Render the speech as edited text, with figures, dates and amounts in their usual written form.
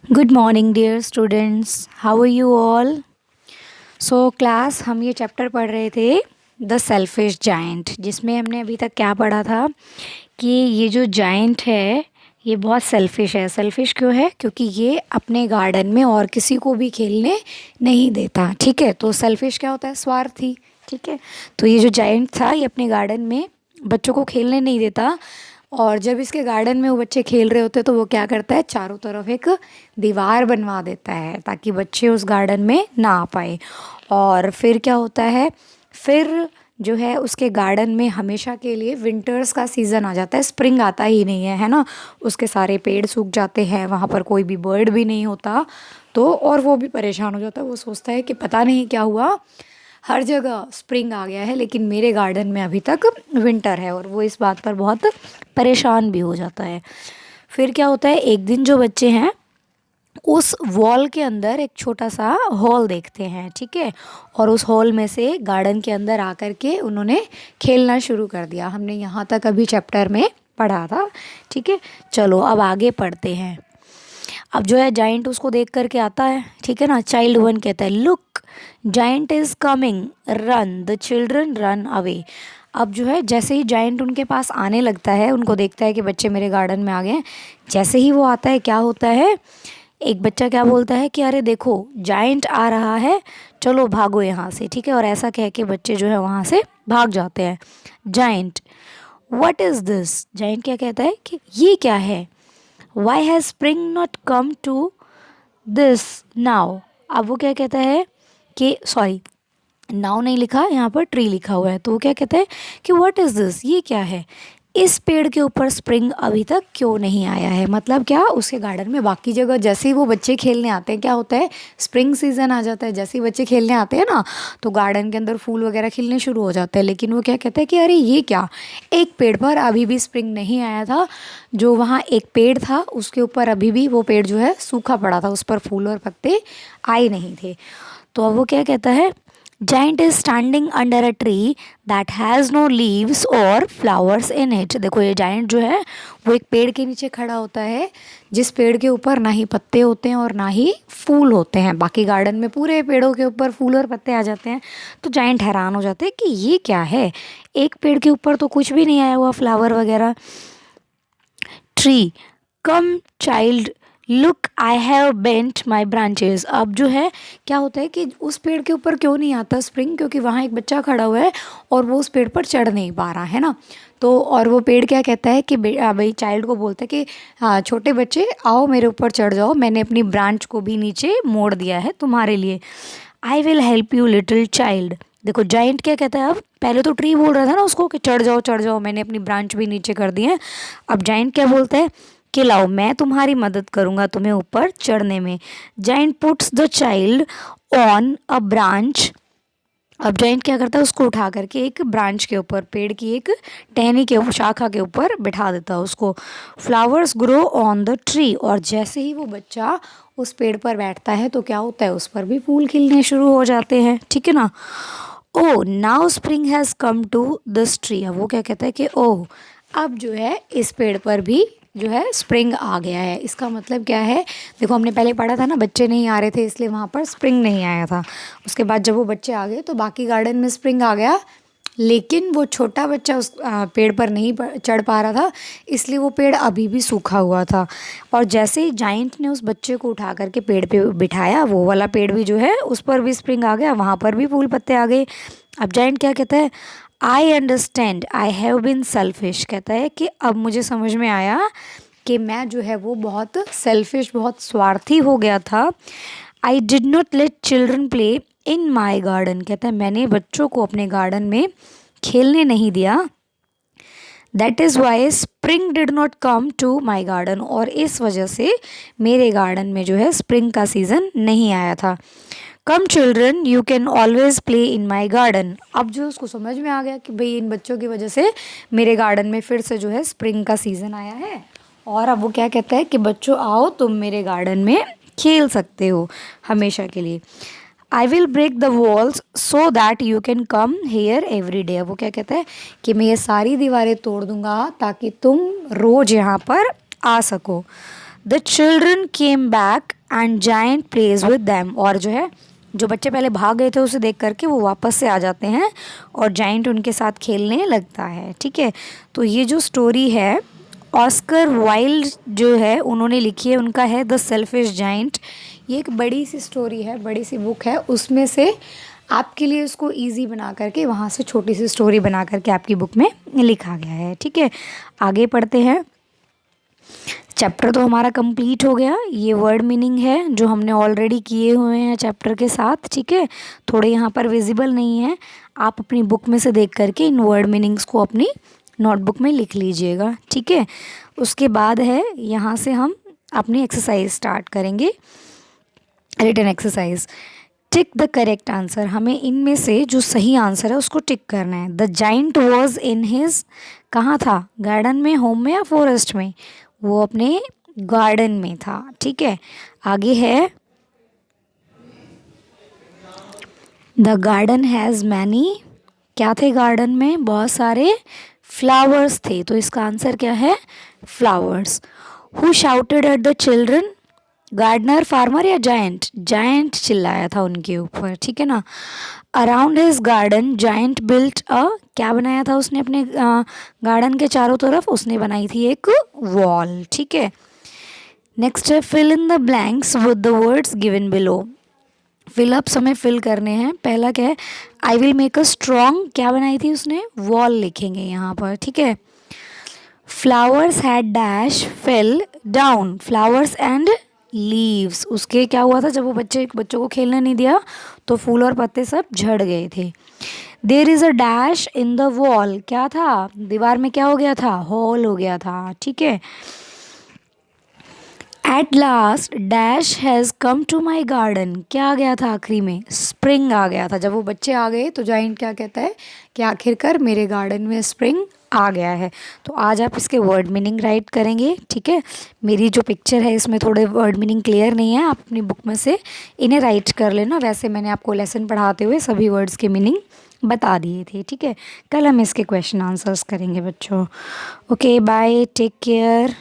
Good morning dear students, how are you all. So class हम ये chapter पढ़ रहे थे द सेल्फिश जायंट, जिसमें हमने अभी तक क्या पढ़ा था कि ये जो जायंट है ये बहुत सेल्फिश है। सेल्फिश क्यों है? क्योंकि ये अपने गार्डन में और किसी को भी खेलने नहीं देता। ठीक है, तो सेल्फिश क्या होता है? स्वार्थी। ठीक है, तो ये जो जायंट था ये अपने गार्डन में बच्चों को खेलने नहीं देता। और जब इसके गार्डन में वो बच्चे खेल रहे होते हैं तो वो क्या करता है, चारों तरफ एक दीवार बनवा देता है ताकि बच्चे उस गार्डन में ना आ पाए। और फिर क्या होता है, फिर जो है उसके गार्डन में हमेशा के लिए विंटर्स का सीज़न आ जाता है, स्प्रिंग आता ही नहीं है, है ना। उसके सारे पेड़ सूख जाते हैं, वहाँ पर कोई भी बर्ड भी नहीं होता। तो और वो भी परेशान हो जाता है, वो सोचता है कि पता नहीं क्या हुआ, हर जगह स्प्रिंग आ गया है लेकिन मेरे गार्डन में अभी तक विंटर है। और वो इस बात पर बहुत परेशान भी हो जाता है। फिर क्या होता है, एक दिन जो बच्चे हैं उस वॉल के अंदर एक छोटा सा हॉल देखते हैं। ठीक है, और उस हॉल में से गार्डन के अंदर आकर के उन्होंने खेलना शुरू कर दिया। हमने यहाँ तक अभी चैप्टर में पढ़ा था। ठीक है, चलो अब आगे पढ़ते हैं। अब जो है जाइंट उसको देख करके आता है। ठीक है ना, चाइल्ड वन कहता है look giant is coming, run, the children run away. अब जो है जैसे ही जाइंट उनके पास आने लगता है, उनको देखता है कि बच्चे मेरे गार्डन में आ गए हैं। जैसे ही वो आता है क्या होता है, एक बच्चा क्या बोलता है कि अरे देखो जाइंट आ रहा है, चलो भागो यहाँ से। ठीक है, और ऐसा कह के बच्चे जो है वहाँ से भाग जाते हैं। Giant, what is this, giant क्या कहता है कि ये क्या है। Why has spring not come to this now. अब वो क्या कहता है कि सॉरी, नाउ नहीं लिखा, यहाँ पर ट्री लिखा हुआ है। तो वो क्या कहता है कि व्हाट इज़ दिस, ये क्या है, इस पेड़ के ऊपर स्प्रिंग अभी तक क्यों नहीं आया है। मतलब क्या, उसके गार्डन में बाकी जगह जैसे ही वो बच्चे खेलने आते हैं क्या होता है, स्प्रिंग सीजन आ जाता है। जैसे ही बच्चे खेलने आते हैं ना तो गार्डन के अंदर फूल वगैरह खिलने शुरू हो जाते हैं। लेकिन वो क्या कहता है कि अरे ये क्या, एक पेड़ पर अभी भी स्प्रिंग नहीं आया था। जो वहाँ एक पेड़ था उसके ऊपर अभी भी वो पेड़ जो है सूखा पड़ा था, उस पर फूल और पत्ते आए नहीं थे। तो अब वो क्या कहता है, giant is standing under a tree that has no leaves और फ्लावर्स इन इट। देखो ये जाइंट जो है वो एक पेड़ के नीचे खड़ा होता है जिस पेड़ के ऊपर ना ही पत्ते होते हैं और ना ही फूल होते हैं। बाकी गार्डन में पूरे पेड़ों के ऊपर फूल और पत्ते आ जाते हैं। तो जाइंट हैरान हो जाते हैं कि ये क्या है, एक पेड़ के ऊपर तो कुछ भी नहीं आया हुआ फ्लावर वगैरह। Tree, come child, look I have bent my branches. अब जो है क्या होता है कि उस पेड़ के ऊपर क्यों नहीं आता स्प्रिंग, क्योंकि वहाँ एक बच्चा खड़ा हुआ है और वो उस पेड़ पर चढ़ नहीं पा रहा है ना। तो और वो पेड़ क्या कहता है कि भाई चाइल्ड को बोलता है कि हाँ छोटे बच्चे आओ मेरे ऊपर चढ़ जाओ, मैंने अपनी ब्रांच को भी नीचे मोड़ दिया है तुम्हारे लिए। I will help you little child. देखो जाइंट क्या कहता है, अब पहले तो ट्री बोल रहा था ना उसको कि चढ़ जाओ, मैंने अपनी ब्रांच भी नीचे कर दी है। अब जाइंट क्या बोलता है कि लाओ मैं तुम्हारी मदद करूंगा तुम्हें ऊपर चढ़ने में। Giant puts the child on a branch. अब जाइंट क्या करता है, उसको उठा करके एक ब्रांच के ऊपर, पेड़ की एक टहनी के ऊपर, शाखा के ऊपर बिठा देता है उसको। Flowers grow on the tree. और जैसे ही वो बच्चा उस पेड़ पर बैठता है तो क्या होता है, उस पर भी फूल खिलने शुरू हो जाते हैं। ठीक है ना। Oh now spring has come to this tree. अब वो क्या कहता है कि ओह अब जो है इस पेड़ पर भी जो है स्प्रिंग आ गया है। इसका मतलब क्या है, देखो हमने पहले पढ़ा था ना, बच्चे नहीं आ रहे थे इसलिए वहाँ पर स्प्रिंग नहीं आया था। उसके बाद जब वो बच्चे आ गए तो बाकी गार्डन में स्प्रिंग आ गया, लेकिन वो छोटा बच्चा उस पेड़ पर नहीं चढ़ पा रहा था, इसलिए वो पेड़ अभी भी सूखा हुआ था। और जैसे ही जाइंट ने उस बच्चे को उठा करके पेड़ पे बिठाया, वो वाला पेड़ भी जो है उस पर भी स्प्रिंग आ गया, वहाँ पर भी फूल पत्ते आ गए। अब जाइंट क्या कहता है, I understand I have been selfish. कहता है कि अब मुझे समझ में आया कि मैं जो है वो बहुत सेल्फिश, बहुत स्वार्थी हो गया था। I did not let children play in my garden. कहता है मैंने बच्चों को अपने गार्डन में खेलने नहीं दिया। That is why spring did not come to my garden. और इस वजह से मेरे गार्डन में जो है स्प्रिंग का सीज़न नहीं आया था। Come children you can always play in my garden. अब जो उसको समझ में आ गया कि भाई इन बच्चों की वजह से मेरे गार्डन में फिर से जो है स्प्रिंग का सीज़न आया है। और अब वो क्या कहता है कि बच्चों आओ तुम मेरे गार्डन में खेल सकते हो हमेशा के लिए। I will break the walls so that you can come here every day. वो क्या कहता है कि मैं ये सारी दीवारें तोड़ दूंगा ताकि तुम रोज़ यहाँ पर आ सको। The children came back and giant plays with them, और जो है जो बच्चे पहले भाग गए थे उसे देख करके वो वापस से आ जाते हैं और जायंट उनके साथ खेलने लगता है। ठीक है, तो ये जो स्टोरी है ऑस्कर वाइल्ड जो है उन्होंने लिखी है, उनका है द सेल्फिश जायंट। ये एक बड़ी सी स्टोरी है, बड़ी सी बुक है, उसमें से आपके लिए उसको इजी बना करके वहाँ से छोटी सी स्टोरी बना करके आपकी बुक में लिखा गया है। ठीक है, आगे पढ़ते हैं। चैप्टर तो हमारा कंप्लीट हो गया। ये वर्ड मीनिंग है जो हमने ऑलरेडी किए हुए हैं चैप्टर के साथ। ठीक है, थोड़े यहाँ पर विजिबल नहीं है, आप अपनी बुक में से देख करके इन वर्ड मीनिंग्स को अपनी नोटबुक में लिख लीजिएगा। ठीक है, उसके बाद है यहाँ से हम अपनी एक्सरसाइज स्टार्ट करेंगे, written exercise. Tick the correct answer, हमें इनमें से जो सही आंसर है उसको टिक करना है। The giant was in his, कहाँ था, गार्डन में, होम में या फॉरेस्ट में, वो अपने गार्डन में था। ठीक है, आगे है द गार्डन हैज़ मैनी, क्या थे गार्डन में, बहुत सारे फ्लावर्स थे, तो इसका आंसर क्या है, flowers. Who shouted at the children, gardener, farmer या जायंट, जायंट चिल्लाया था उनके ऊपर। ठीक है ना। Around his garden giant built a, क्या बनाया था उसने अपने गार्डन के चारों तरफ, उसने बनाई थी एक वॉल। ठीक है, नेक्स्ट है fill in the blanks with the words given below. Fill ups हमें फिल करने हैं। पहला क्या है, I will make a strong, क्या बनाई थी उसने, वॉल लिखेंगे यहाँ पर। ठीक है, flowers had dash fell down, flowers and leaves, उसके क्या हुआ था, जब वो बच्चों को खेलने नहीं दिया तो फूल और पत्ते सब झड़ गए थे। There is a dash in the wall, क्या था, दीवार में क्या हो गया था, होल हो गया था। ठीक है, at last dash has come to my garden, क्या आ गया था आखिरी में, स्प्रिंग आ गया था। जब वो बच्चे आ गए तो जाइंट क्या कहता है कि आखिरकार मेरे गार्डन में स्प्रिंग आ गया है। तो आज आप इसके वर्ड मीनिंग राइट करेंगे। ठीक है, मेरी जो पिक्चर है इसमें थोड़े वर्ड मीनिंग क्लियर नहीं है, आप अपनी बुक में से इन्हें राइट कर लेना। वैसे मैंने आपको लेसन पढ़ाते हुए सभी वर्ड्स के मीनिंग बता दिए थे। ठीक है, कल हम इसके क्वेश्चन आंसर्स करेंगे बच्चों। Okay bye, take care.